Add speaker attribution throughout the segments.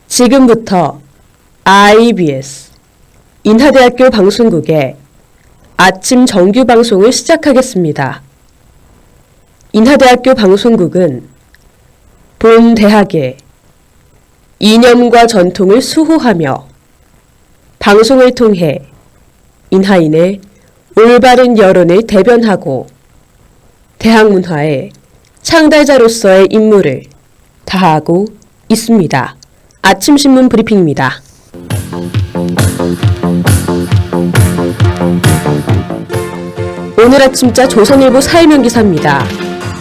Speaker 1: 지금부터 IBS 인하대학교 방송국의 아침 정규 방송을 시작하겠습니다. 인하대학교 방송국은 본 대학의 이념과 전통을 수호하며 방송을 통해 인하인의 올바른 여론을 대변하고 대학 문화의 창달자로서의 임무를 다하고 있습니다. 아침신문 브리핑입니다. 오늘 아침자 조선일보 사회면 기사입니다.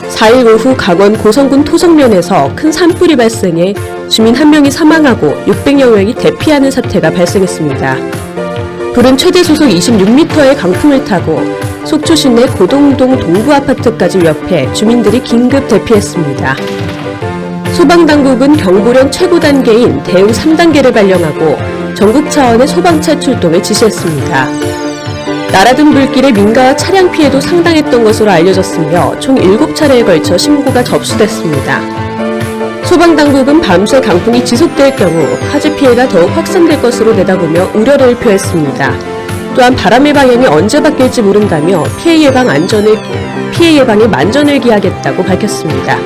Speaker 1: 4일 오후 강원 고성군 토성면에서 큰 산불이 발생해 주민 1명이 사망하고 600여 명이 대피하는 사태가 발생했습니다. 불은 최대 소속 26m의 강풍을 타고 속초 시내 고동동 동구 아파트까지 위협해 주민들이 긴급 대피했습니다. 소방당국은 경보련 최고 단계인 대응 3단계를 발령하고 전국 차원의 소방차 출동을 지시했습니다. 날아든 불길에 민가와 차량 피해도 상당했던 것으로 알려졌으며 총 7차례에 걸쳐 신고가 접수됐습니다. 소방당국은 밤새 강풍이 지속될 경우 화재 피해가 더욱 확산될 것으로 내다보며 우려를 표했습니다. 또한 바람의 방향이 언제 바뀔지 모른다며 피해 예방에 만전을 기하겠다고 밝혔습니다.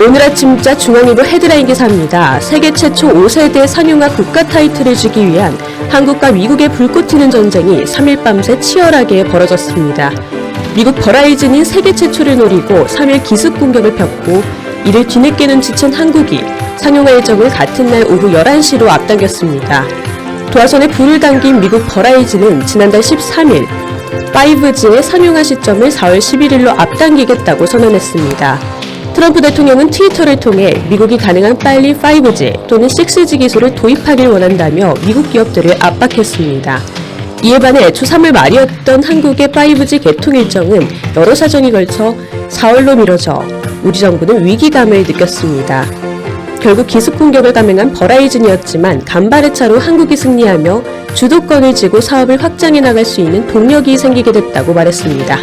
Speaker 1: 오늘 아침자 중앙일보 헤드라인 기사입니다. 세계 최초 5세대 상용화 국가 타이틀을 주기 위한 한국과 미국의 불꽃 튀는 전쟁이 3일 밤새 치열하게 벌어졌습니다. 미국 버라이즌이 세계 최초를 노리고 3일 기습 공격을 폈고 이를 뒤늦게 눈치챈 한국이 상용화 일정을 같은 날 오후 11시로 앞당겼습니다. 도화선에 불을 당긴 미국 버라이즌은 지난달 13일 5G의 상용화 시점을 4월 11일로 앞당기겠다고 선언했습니다. 트럼프 대통령은 트위터를 통해 미국이 가능한 빨리 5G 또는 6G 기술을 도입하길 원한다며 미국 기업들을 압박했습니다. 이에 반해 애초 3월 말이었던 한국의 5G 개통 일정은 여러 사정이 걸쳐 4월로 미뤄져 우리 정부는 위기감을 느꼈습니다. 결국 기습 공격을 감행한 버라이즌이었지만 간발의 차로 한국이 승리하며 주도권을 쥐고 사업을 확장해 나갈 수 있는 동력이 생기게 됐다고 말했습니다.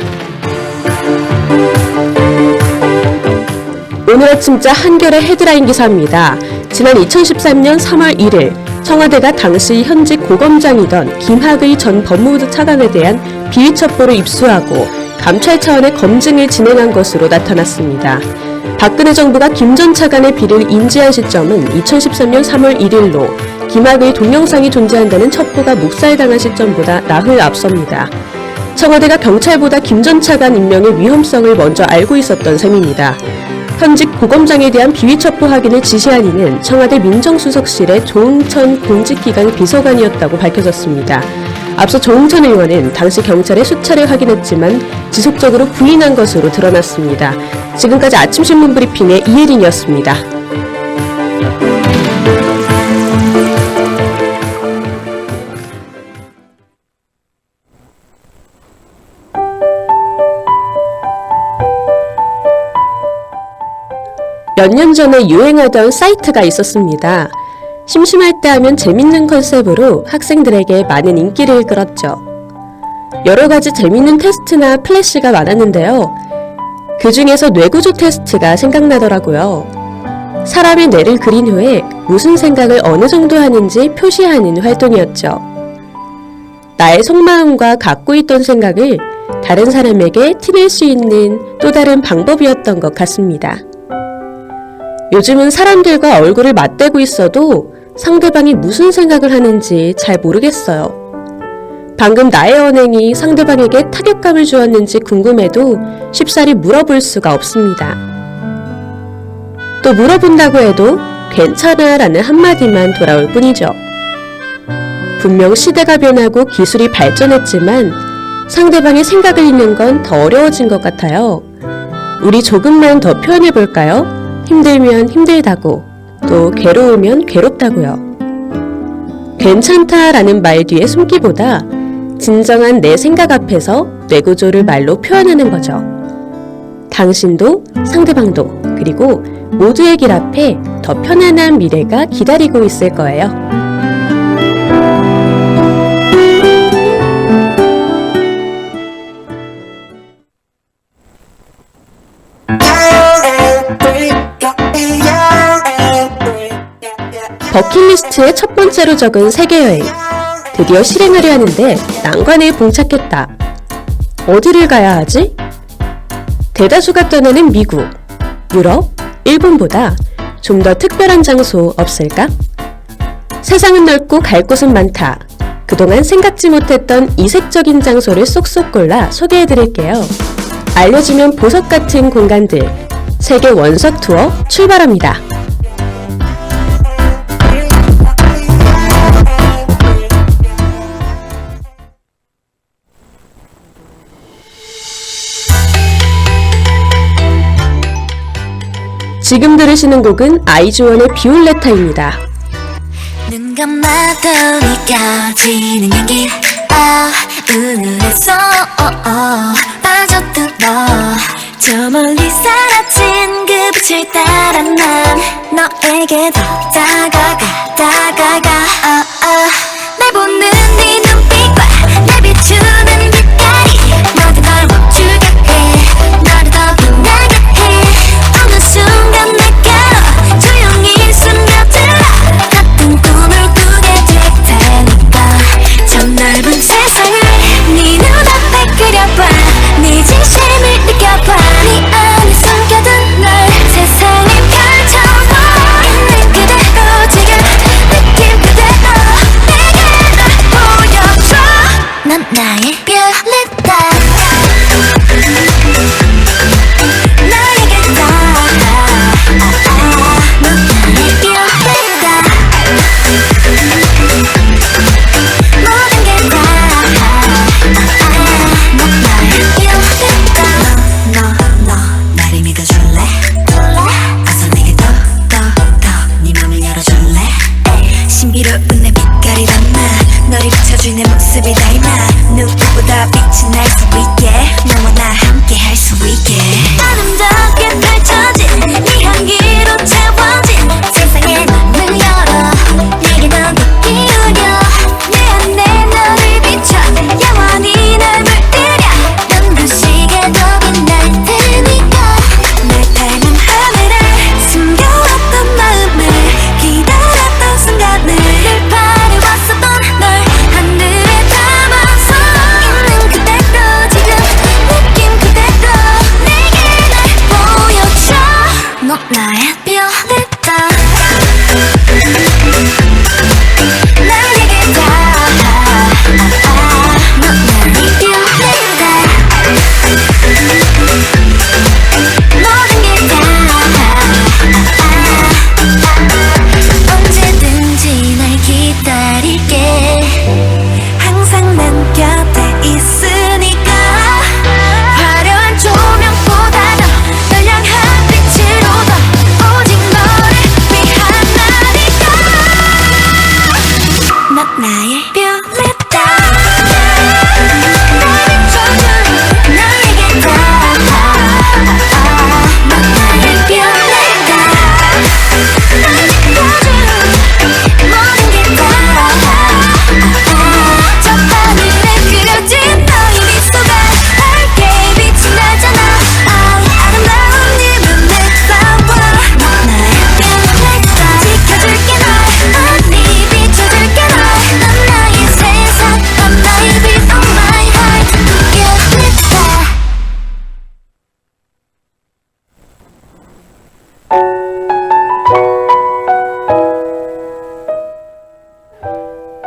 Speaker 1: 오늘 아침자 한겨레 헤드라인 기사입니다. 지난 2013년 3월 1일 청와대가 당시 현직 고검장이던 김학의 전 법무부 차관에 대한 비위 첩보를 입수하고 감찰 차원의 검증을 진행한 것으로 나타났습니다. 박근혜 정부가 김 전 차관의 비리를 인지한 시점은 2013년 3월 1일로 김학의 동영상이 존재한다는 첩보가 묵살당한 시점보다 나흘 앞섭니다. 청와대가 경찰보다 김 전 차관 임명의 위험성을 먼저 알고 있었던 셈입니다. 현직 고검장에 대한 비위 첩보 확인을 지시한 이는 청와대 민정수석실의 조응천 공직기강 비서관이었다고 밝혀졌습니다. 앞서 조응천 의원은 당시 경찰에 수차례 확인했지만 지속적으로 부인한 것으로 드러났습니다. 지금까지 아침신문 브리핑의 이혜린이었습니다. 몇 년 전에 유행하던 사이트가 있었습니다. 심심할 때 하면 재밌는 컨셉으로 학생들에게 많은 인기를 끌었죠. 여러 가지 재밌는 테스트나 플래시가 많았는데요. 그 중에서 뇌구조 테스트가 생각나더라고요. 사람의 뇌를 그린 후에 무슨 생각을 어느 정도 하는지 표시하는 활동이었죠. 나의 속마음과 갖고 있던 생각을 다른 사람에게 티낼 수 있는 또 다른 방법이었던 것 같습니다. 요즘은 사람들과 얼굴을 맞대고 있어도 상대방이 무슨 생각을 하는지 잘 모르겠어요. 방금 나의 언행이 상대방에게 타격감을 주었는지 궁금해도 쉽사리 물어볼 수가 없습니다. 또 물어본다고 해도 괜찮아 라는 한마디만 돌아올 뿐이죠. 분명 시대가 변하고 기술이 발전했지만 상대방의 생각을 읽는 건 더 어려워진 것 같아요. 우리 조금만 더 표현해볼까요? 힘들면 힘들다고, 또 괴로우면 괴롭다고요. 괜찮다라는 말 뒤에 숨기보다 진정한 내 생각 앞에서 뇌 구조를 말로 표현하는 거죠. 당신도 상대방도 그리고 모두의 길 앞에 더 편안한 미래가 기다리고 있을 거예요. 버킷리스트의 첫 번째로 적은 세계여행. 드디어 실행하려 하는데 난관에 봉착했다. 어디를 가야 하지? 대다수가 떠나는 미국, 유럽, 일본보다 좀 더 특별한 장소 없을까? 세상은 넓고 갈 곳은 많다. 그동안 생각지 못했던 이색적인 장소를 쏙쏙 골라 소개해드릴게요. 알려주면 보석 같은 공간들. 세계 원석 투어 출발합니다. 지금 들으시는 곡은 아이즈원의 비올레타입니다.
Speaker 2: 눈 감아도 느껴지는 향기 은은해서 빠져들어 저 멀리 사라진 그 빛을 따라 난 너에게 더 다가가 날 보는 네 눈빛과 날 비추는 빛깔이 모든 걸 멈추게 해 너를 더 빛나게 해 어느 순간 내게로 조용히 스며들어 같은 꿈을 꾸게 될 테니까 저 넓은 세상을 네 눈앞에 그려봐 네 진심을 느껴봐 네 안에 숨겨둔 널 세상에 펼쳐봐 있는 그대로 지금 느낌 그대로 내게 널 보여줘 넌 나의 별이다 너에게 다 넌 나의 별이다 모든 게 다 넌 나의 별이다 너 나를 믿어줄래? 어서 내게 더 네 맘을 열어줄래? 신비로운 내 빛깔이 담아 너를 비춰줄 내 모습이 닮아 누구보다 빛이 날 수 있게 너와 나 함께 할 수 있게 아름답게 펼쳐진 네 향기로 채워진 세상의 문을 열어 내게 넌 더 기울여 내 안에 너를 비춰 영원히 널 물들여 눈부시게 더 빛날 테니까 날 닮은 하늘에 숨겨왔던 마음을 기다렸던 순간을 늘 바래왔었던 널 하늘에 담아서 있는 그대로 지금 느낌 그대로 내게 날 보여줘 넌 나의 별이다 나에게 다 넌 나의 별이다 모든 게 다 언제든지 날 기다릴게 항상 난 곁에 있으니까 화려한 조명보다도 널 향한 빛으로 더 오직 너를 위한 나니까 넌 나의 별이다 날 비춰줘 너에게 다 넌 나의 별이다 날 지켜줘 모든 게 다 저 하늘에 그려진 너의 미소가 밝게 빛이 나잖아 아름다운 네 눈에 싸워 넌 나의 별이다 지켜줄게 널 네 비춰줄게 넌 나의 세상 넌 나의 빛 on my heart 별이다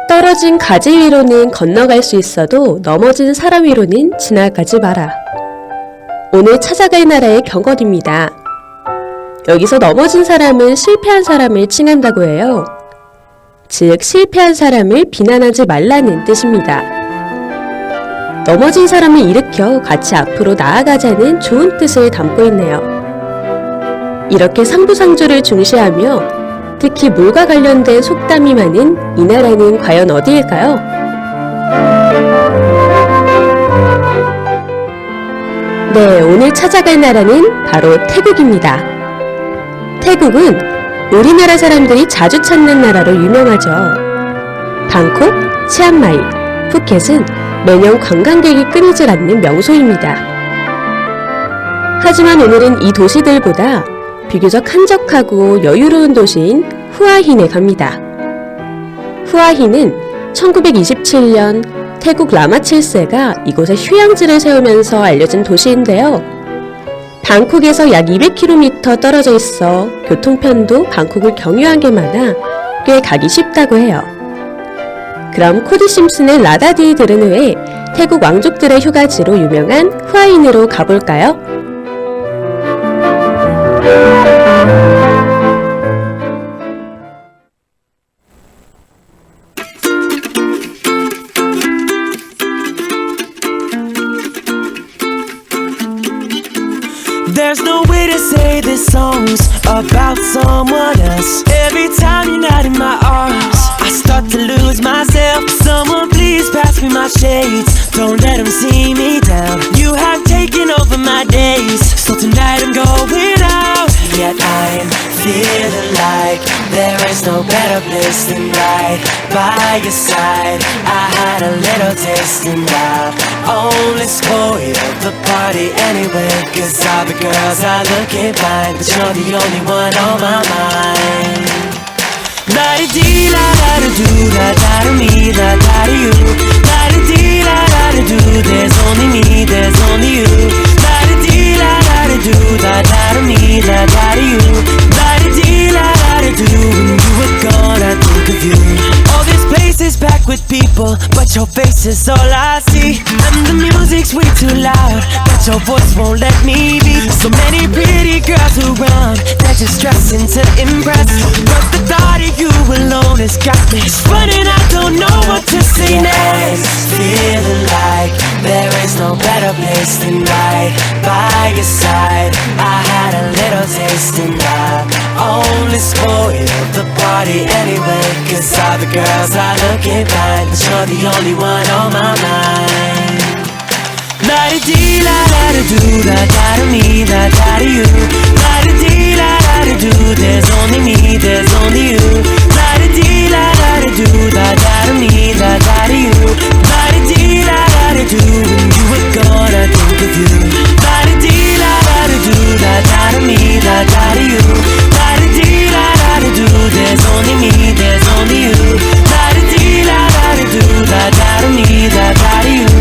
Speaker 1: 떨어진 가지 위로는 건너갈 수 있어도 넘어진 사람 위로는 지나가지 마라. 오늘 찾아갈 나라의 경건입니다. 여기서 넘어진 사람은 실패한 사람을 칭한다고 해요. 즉, 실패한 사람을 비난하지 말라는 뜻입니다. 넘어진 사람을 일으켜 같이 앞으로 나아가자는 좋은 뜻을 담고 있네요. 이렇게 상부상조를 중시하며 특히 물과 관련된 속담이 많은 이 나라는 과연 어디일까요? 네, 오늘 찾아갈 나라는 바로 태국입니다. 태국은 우리나라 사람들이 자주 찾는 나라로 유명하죠. 방콕, 치앙마이, 푸켓은 매년 관광객이 끊이질 않는 명소입니다. 하지만 오늘은 이 도시들보다 비교적 한적하고 여유로운 도시인 후아힌에 갑니다. 후아힌은 1927년 태국 라마 7세가 이곳에 휴양지를 세우면서 알려진 도시인데요. 방콕에서 약 200km 떨어져 있어 교통편도 방콕을 경유한 게 많아 꽤 가기 쉽다고 해요. 그럼 코디 심슨의 라다디 들은 후에 태국 왕족들의 휴가지로 유명한 후아힌으로 가볼까요?
Speaker 3: There's no way to say this song's about someone else. Every time you're not in my arms, I start to lose myself. Someone please pass me my shades. Don't let them see me down. You have taken over my days, so tonight I'm going out. Yet I'm feeling like there is no better place than right by your side. I had a little taste and I'll only spoil the party anyway. Cause all the girls are looking fine, but you're the only one on my mind. La-di-dee, la-da-da-do, la-da-da-me, la-da-da-you. La-di-dee, la-da-da-do, there's only me, there's only you. La-di-dee, la-da-da-do, la-da-da-me, la-da-da-you. La-di-dee, la-da-da-do, when you were gone I think of you. All this place is packed with people, but your face is all I see. And the music's way too loud, but your voice won't let me be. So many pretty girls around, they're just dressing to impress. But the thought of you alone has got me running, I don't know what to say next. I'm feeling like there is no better place than right by your side. I had a little taste and I only spoiled the party anyway. Cause all the girls are looking fine, but you're the only one on my mind. La-di-dee, la-da-da-do, la-da-da-me, la-da-da-you. La-di-dee, la-da-da-do, there's only me, there's only you. La-di-dee, la-da-da-do, la-da-da-me, la-da-da-you. La-di-dee, la-da-da-do, when you were gone I think of you. La-di-dee, la-da-da-do, la-da-da-me, la-da-da-you. La-di-dee, la-da-da-do, there's only me, there's only you. La-di-dee, la-da-da-do, la-da-da-me, la-da-da-you.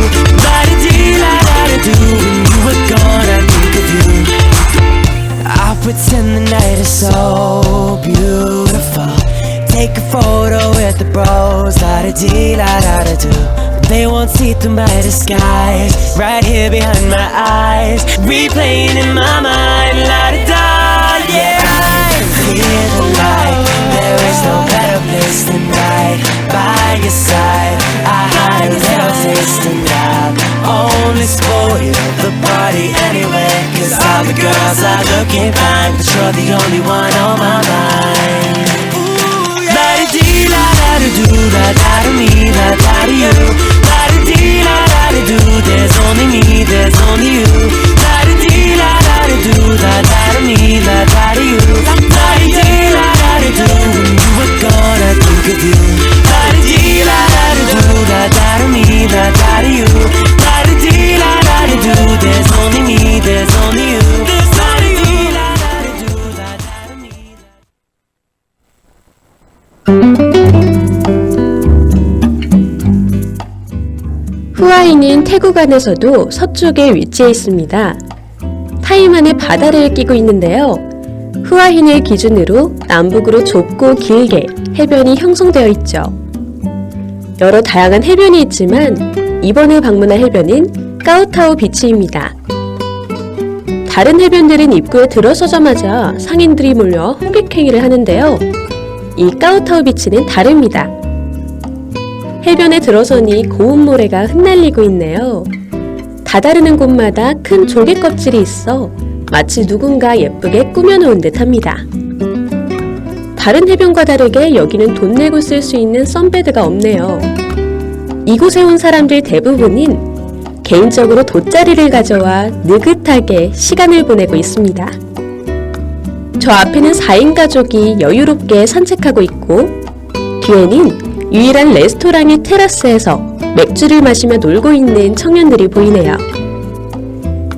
Speaker 3: La-di-dee, la-da-da-do, when you were gone I think of you. I'll pretend the night is so beautiful. Take a photo with the bros, la-da-dee, la-da-da-do. They won't see through my disguise, right here behind my eyes, replaying in my mind, la-da-da, yeah. I'm feeling like there is no better place than right by your side. I had a little taste and I'll only spoil the party anyway. Cause all the girls are looking fine, but you're the only one on my mind. La-di-dee, la-da-da-do, la-da-da-me, la-da-da-you. La-di-dee, la-da-da-do, there's only me, there's only you. La-di-dee, la-da-da-do, la-da-da-me, la-da-da-you. La-di-dee, la-da-da-do, when you were gone I think of you. La-di-dee, la-da-da-do, la-da-da-me, la-da-da-you. La-di-dee, la-da-da-do, there's only me, there's only you. La-di-dee, la-da-da-do, la-da-da-me.
Speaker 1: 후아힌은 태국 안에서도 서쪽에 위치해 있습니다. 타이만의 바다를 끼고 있는데요. 후아힌을 기준으로 남북으로 좁고 길게 해변이 형성되어 있죠. 여러 다양한 해변이 있지만 이번에 방문할 해변은 까우타우 비치입니다. 다른 해변들은 입구에 들어서자마자 상인들이 몰려 호객행위를 하는데요. 이 까우타우 비치는 다릅니다. 해변에 들어서니 고운 모래가 흩날리고 있네요. 다다르는 곳마다 큰 조개 껍질이 있어 마치 누군가 예쁘게 꾸며놓은 듯합니다. 다른 해변과 다르게 여기는 돈 내고 쓸 수 있는 선베드가 없네요. 이곳에 온 사람들 대부분은 개인적으로 돗자리를 가져와 느긋하게 시간을 보내고 있습니다. 저 앞에는 4인 가족이 여유롭게 산책하고 있고 뒤에는 유일한 레스토랑의 테라스에서 맥주를 마시며 놀고 있는 청년들이 보이네요.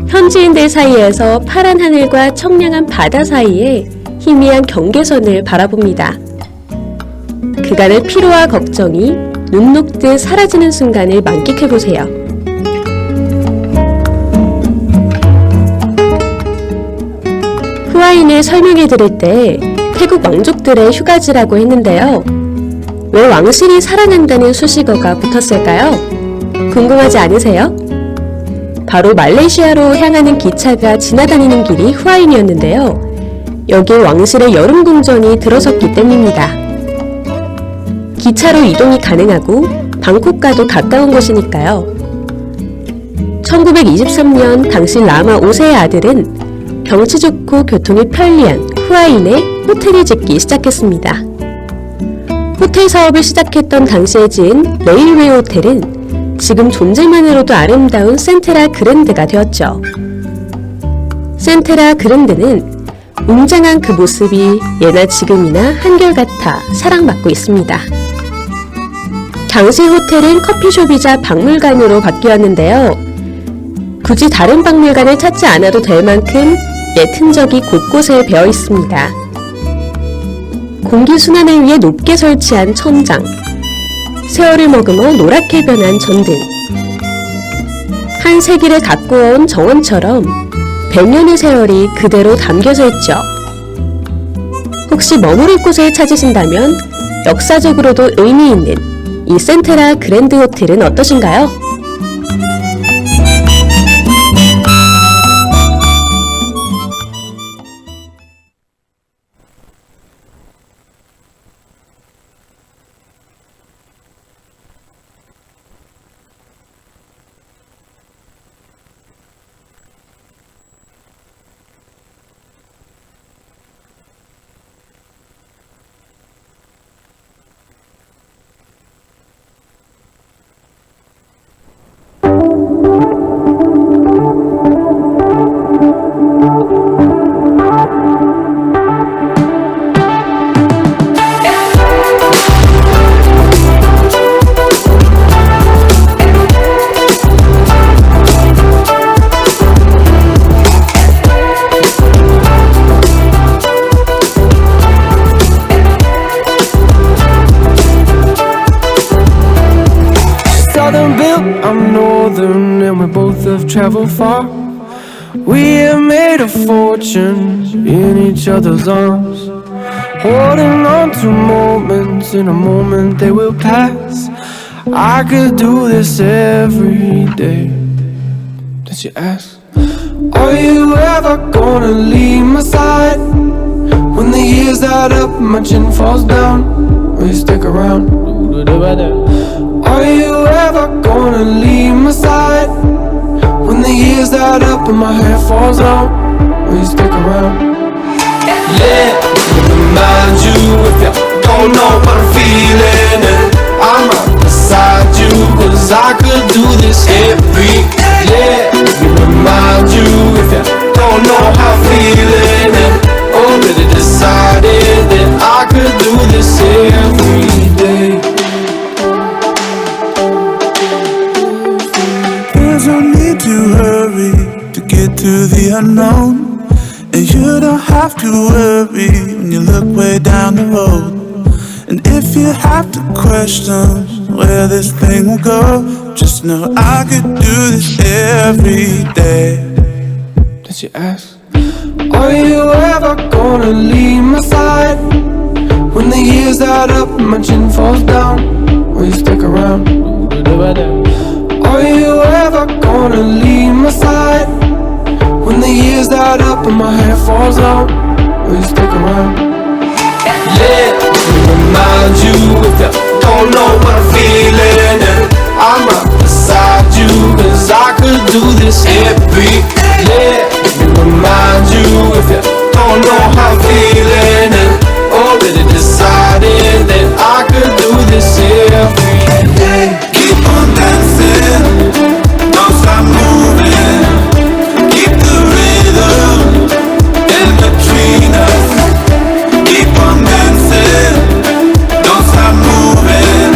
Speaker 1: 현지인들 사이에서 파란 하늘과 청량한 바다 사이에 희미한 경계선을 바라봅니다. 그간의 피로와 걱정이 눈 녹듯 사라지는 순간을 만끽해보세요. 후아인을 설명해 드릴 때 태국 왕족들의 휴가지라고 했는데요. 왜 왕실이 사랑한다는 수식어가 붙었을까요? 궁금하지 않으세요? 바로 말레이시아로 향하는 기차가 지나다니는 길이 후아인이었는데요. 여기에 왕실의 여름 궁전이 들어섰기 때문입니다. 기차로 이동이 가능하고 방콕과도 가까운 곳이니까요. 1923년 당시 라마 5세의 아들은 경치 좋고 교통이 편리한 후아인에 호텔을 짓기 시작했습니다. 호텔 사업을 시작했던 당시에 지은 레일웨이 호텔은 지금 존재만으로도 아름다운 센테라 그랜드가 되었죠. 센테라 그랜드는 웅장한 그 모습이 예나 지금이나 한결같아 사랑받고 있습니다. 당시 호텔은 커피숍이자 박물관으로 바뀌었는데요. 굳이 다른 박물관을 찾지 않아도 될 만큼 옛 흔적이 곳곳에 배어 있습니다. 공기순환을 위해 높게 설치한 천장, 세월을 머금어 노랗게 변한 전등, 한 세기를 가꾸어온 정원처럼 100년의 세월이 그대로 담겨져 있죠. 혹시 머무를 곳을 찾으신다면 역사적으로도 의미 있는 이 센테라 그랜드 호텔은 어떠신가요?
Speaker 3: I'm northern and we both have traveled far. We have made a fortune in each other's arms, holding on to moments, in a moment they will pass. I could do this every day. Did you ask? Are you ever gonna leave my side? When the years add up, my chin falls down. Will you stick around? Are you ever gonna leave my side? When the years add up and my hair falls out, will you stick around? Let me remind you, if you don't know what I'm feeling, and I'm right beside you, cause I could do this every day. Let me remind you, if you don't know how I'm feeling, and already decided that I could do this every day.
Speaker 4: There's no need to hurry to get to the unknown, and you don't have to worry when you look way down the road. And if you have to question where this thing will go, just know I could do this every day.
Speaker 3: Did you ask? Are you ever gonna leave my side? When the years add up and my chin falls down, will you stick around? Are you ever gonna leave my side? When the years add right up and my hair falls out. Will you stick around? Let me remind you if you don't know what I'm feeling, and I'm right beside you, 'cause I could do this every day. Let me remind you if you don't know how I'm feeling, and already decided that I could do this every day.
Speaker 4: Keep on dancing, don't stop moving. Keep the rhythm in between us. Keep on dancing, don't stop moving.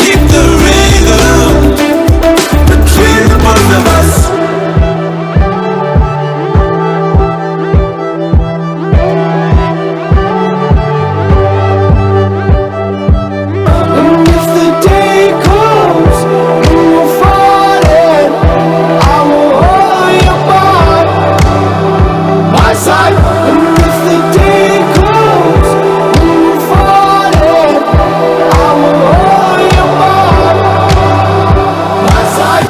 Speaker 4: Keep the rhythm between the both of us.
Speaker 3: And if the day comes when you're falling, I will hold you by my side. And if the day comes when you're falling, I will hold you by my side.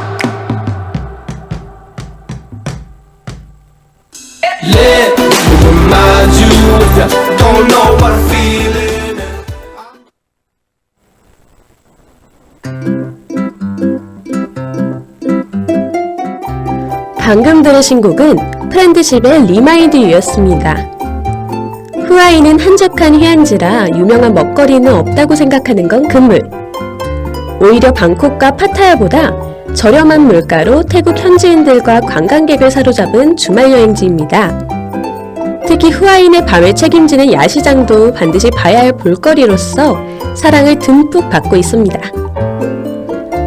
Speaker 3: Let me remind you if you don't know what I'm feeling.
Speaker 1: 방금 들으신 곡은 프렌드십의 리마인드 유였습니다. 후아이는 한적한 휴양지라 유명한 먹거리는 없다고 생각하는 건 금물. 오히려 방콕과 파타야보다 저렴한 물가로 태국 현지인들과 관광객을 사로잡은 주말 여행지입니다. 특히 후아인의 밤을 책임지는 야시장도 반드시 봐야 할 볼거리로서 사랑을 듬뿍 받고 있습니다.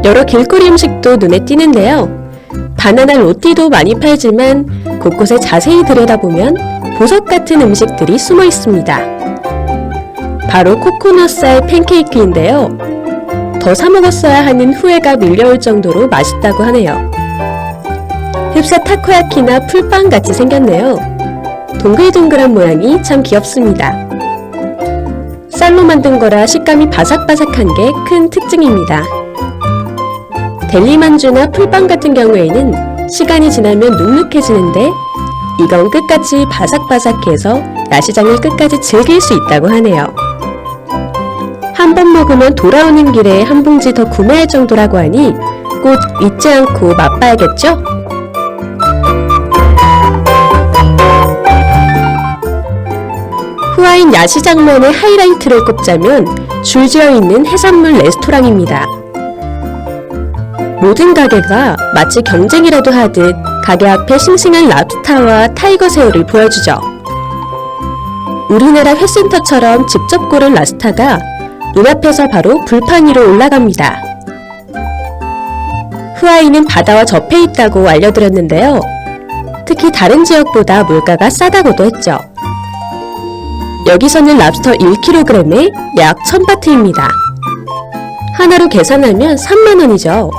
Speaker 1: 여러 길거리 음식도 눈에 띄는데요. 바나나 로띠도 많이 팔지만 곳곳에 자세히 들여다보면 보석 같은 음식들이 숨어 있습니다. 바로 코코넛쌀 팬케이크인데요. 더 사 먹었어야 하는 후회가 밀려올 정도로 맛있다고 하네요. 흡사 타코야키나 풀빵 같이 생겼네요. 동글동글한 모양이 참 귀엽습니다. 쌀로 만든 거라 식감이 바삭바삭한 게 큰 특징입니다. 델리만주나 풀빵 같은 경우에는 시간이 지나면 눅눅해지는데 이건 끝까지 바삭바삭해서 야시장을 끝까지 즐길 수 있다고 하네요. 한 번 먹으면 돌아오는 길에 한 봉지 더 구매할 정도라고 하니 꼭 잊지 않고 맛봐야겠죠? 후아인 야시장만의 하이라이트를 꼽자면 줄지어 있는 해산물 레스토랑입니다. 모든 가게가 마치 경쟁이라도 하듯 가게 앞에 싱싱한 랍스타와 타이거 새우를 보여주죠. 우리나라 회센터처럼 직접 고른 랍스타가 눈앞에서 바로 불판 위로 올라갑니다. 후아이는 바다와 접해 있다고 알려드렸는데요. 특히 다른 지역보다 물가가 싸다고도 했죠. 여기서는 랍스터 1kg에 약 1000바트입니다. 하나로 계산하면 3만원이죠.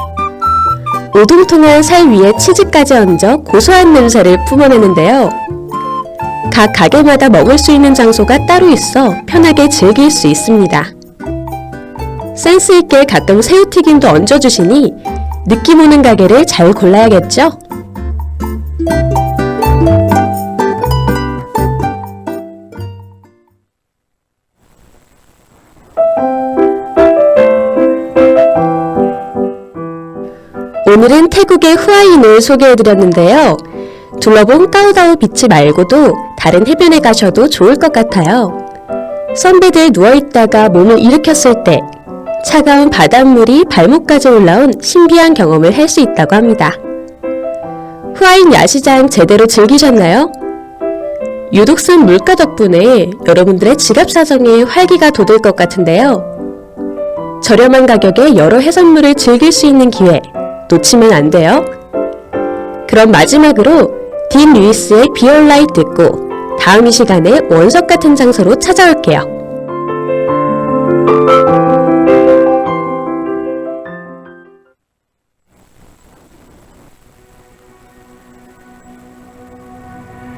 Speaker 1: 오동통한 살 위에 치즈까지 얹어 고소한 냄새를 뿜어내는데요. 각 가게마다 먹을 수 있는 장소가 따로 있어 편하게 즐길 수 있습니다. 센스 있게 가끔 새우튀김도 얹어주시니 느낌 오는 가게를 잘 골라야겠죠? 오늘은 태국의 후아인을 소개해드렸는데요. 둘러본 까우다우 비치 말고도 다른 해변에 가셔도 좋을 것 같아요. 선베드에 누워있다가 몸을 일으켰을 때 차가운 바닷물이 발목까지 올라온 신비한 경험을 할 수 있다고 합니다. 후아인 야시장 제대로 즐기셨나요? 유독 싼 물가 덕분에 여러분들의 지갑 사정에 활기가 돋을 것 같은데요. 저렴한 가격에 여러 해산물을 즐길 수 있는 기회 놓치면 안 돼요. 그럼 마지막으로 딘 루이스의 Be Alright 듣고 다음 이 시간에 원석 같은 장소로 찾아올게요.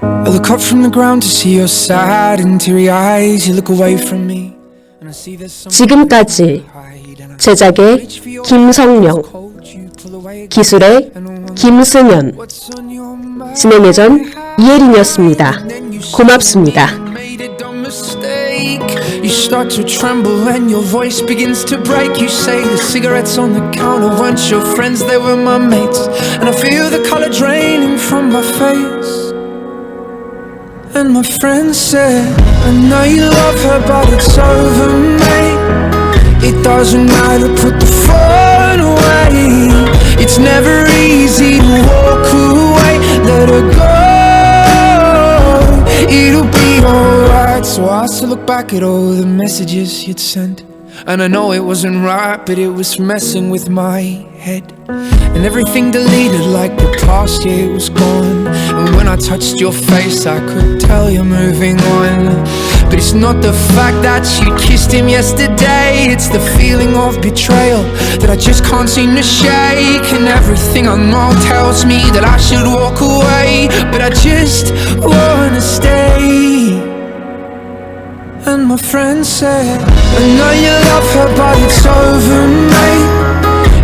Speaker 5: I look up from the ground to see your sad and teary eyes. You look away from me and I see there's something
Speaker 1: 지금까지 제작의 김성령, 기술의 김승현, 진행 예전 이혜린이었습니다. 고맙습니다.
Speaker 5: Made a dumb mistake. You start to tremble and your voice begins to break. You say the cigarettes on the counter weren't your friends, they were my mates. And I feel the color draining from my face. And my friend said, I know you love her, but it's over, mate. It doesn't matter, put the phone away. It's never easy to walk away. Let her go, it'll be alright. So I still look back at all the messages you'd sent, and I know it wasn't right, but it was messing with my head. And everything deleted like the past, yeah, it was gone. And when I touched your face, I could tell you're moving on. But it's not the fact that you kissed him yesterday, it's the feeling of betrayal that I just can't seem to shake. And everything I know tells me that I should walk away, but I just wanna stay. And my friend said, I know you love her, but it's over, mate.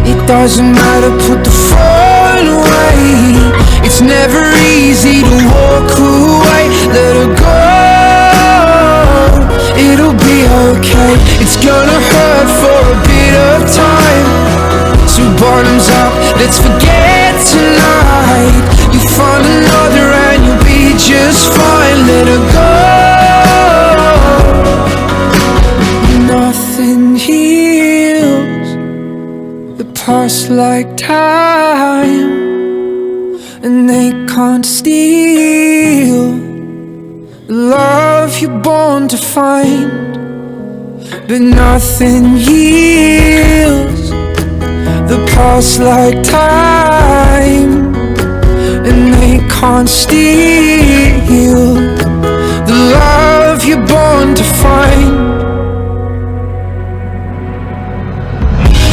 Speaker 5: It doesn't matter, put the phone away. It's never easy to walk away. Let her go, it'll be okay. It's gonna hurt for a bit of time. So bottoms up, let's forget tonight. You find another and you'll be just fine. Let her go. Nothing heals the past like time, and they can't steal the love you're born to find. But nothing heals the past like time, and they can't steal the love you're born to find.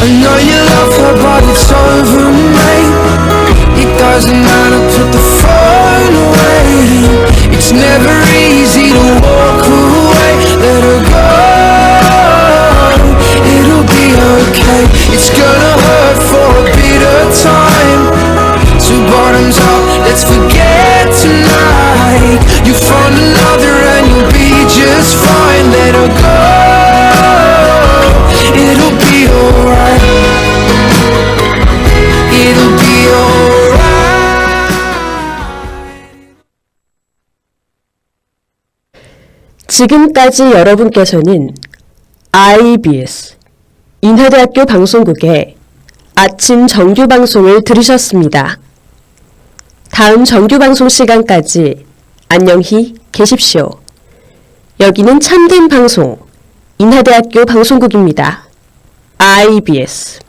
Speaker 5: I know you love her, but it's over, mate. It doesn't matter, put the phone away. It's never easy to walk away. Let her go, it'll be okay. It's gonna hurt for a bit of time. So bottoms up, let's forget tonight. You find another and you'll be just fine. Let her go, it'll be alright. It'll be alright.
Speaker 1: 지금까지 여러분께서는 IBS 인하대학교 방송국의 아침 정규 방송을 들으셨습니다. 다음 정규 방송 시간까지 안녕히 계십시오. 여기는 참된 방송 인하대학교 방송국입니다. IBS